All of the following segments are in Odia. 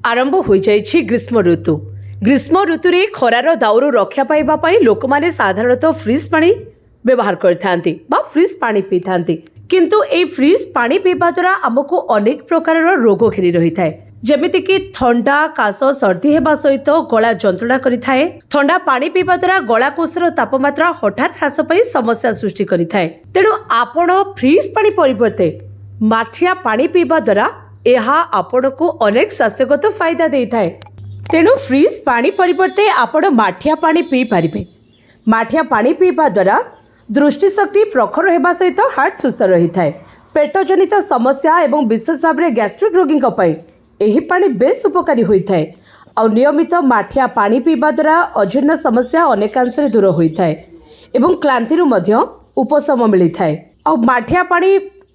आरंभ हो जाइछि ग्रीष्म ऋतु। ग्रीष्म ऋतु रे खरार दाउरू रक्षा पाइबा पई लोकमाने साधारणतः फ्रिज पानी व्यवहार करथांती बा फ्रिज पानी पीथांती। किंतु ए फ्रिज पानी पीबा द्वारा आमको अनेक प्रकार रोग घेरी रही थाए, जेमिति कि थंडा काश सर्दी हेबा सहित गला जंत्रणा करिथाए। थंडा पानी पीबा द्वारा गलाकोशर तापमात्रा हठात ह्रास पाई समस्या सृष्टि करिथाए। तेणु आपण फ्रिज पानी परिवर्ते माठिया पानी पीबा द्वारा ଏହା ଆପଣଙ୍କୁ ଅନେକ ସ୍ୱାସ୍ଥ୍ୟଗତ ଫାଇଦା ଦେଇଥାଏ। ତେଣୁ ଫ୍ରିଜ୍ ପାଣି ପରିବର୍ତ୍ତେ ଆପଣ ମାଠିଆ ପାଣି ପିଇପାରିବେ। ମାଠିଆ ପାଣି ପିଇବା ଦ୍ୱାରା ଦୃଷ୍ଟିଶକ୍ତି ପ୍ରଖର ହେବା ସହିତ ହାର୍ଟ ସୁସ୍ଥ ରହିଥାଏ। ପେଟ ଜନିତ ସମସ୍ୟା ଏବଂ ବିଶେଷ ଭାବରେ ଗ୍ୟାଷ୍ଟ୍ରିକ୍ ରୋଗୀଙ୍କ ପାଇଁ ଏହି ପାଣି ବେଶ୍ ଉପକାରୀ ହୋଇଥାଏ। ଆଉ ନିୟମିତ ମାଠିଆ ପାଣି ପିଇବା ଦ୍ୱାରା ଅଜୀର୍ଣ୍ଣ ସମସ୍ୟା ଅନେକାଂଶରେ ଦୂର ହୋଇଥାଏ ଏବଂ କ୍ଳାନ୍ତିରୁ ମଧ୍ୟ ଉପଶମ ମିଳିଥାଏ। ଆଉ ମାଠିଆ ପାଣି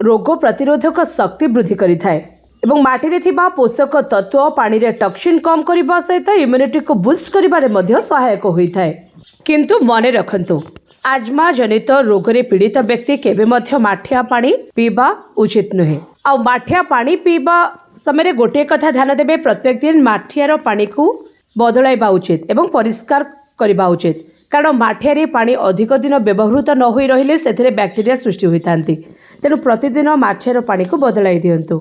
ରୋଗ ପ୍ରତିରୋଧକ ଶକ୍ତି ବୃଦ୍ଧି କରିଥାଏ ଏବଂ ମାଟିରେ ଥିବା ପୋଷକ ତତ୍ତ୍ୱ ପାଣିରେ ଟକ୍ସିନ୍ କମ୍ କରିବା ସହିତ ଇମ୍ୟୁନିଟି को ବୁଷ୍ଟ କରିବାରେ ମଧ୍ୟ ସହାୟକ ହୋଇଥାଏ। କିନ୍ତୁ ମନେ ରଖନ୍ତୁ, ଆଜ୍ମା ଜନିତ ରୋଗରେ ପୀଡ଼ିତ ବ୍ୟକ୍ତି କେବେ ମଧ୍ୟ ମାଠିଆ ପାଣି ପିଇବା ଉଚିତ ନୁହେଁ। ଆଉ ମାଠିଆ ପାଣି ପିଇବା ସମୟରେ ଗୋଟିଏ କଥା ଧ୍ୟାନ ଦେବେ, ପ୍ରତ୍ୟେକ ଦିନ ମାଠିଆର ପାଣିକୁ ବଦଳାଇବା ଉଚିତ ଏବଂ ପରିଷ୍କାର କରିବା ଉଚିତ। କାରଣ ମାଠିଆରେ ପାଣି ଅଧିକ ଦିନ ବ୍ୟବହୃତ ନ ହୋଇ ରହିଲେ ସେଥିରେ ବ୍ୟାକ୍ଟେରିଆ ସୃଷ୍ଟି ହୋଇଥାନ୍ତି। ତେଣୁ ପ୍ରତିଦିନ ମାଠିଆର ପାଣିକୁ ବଦଳାଇ ଦିଅନ୍ତୁ।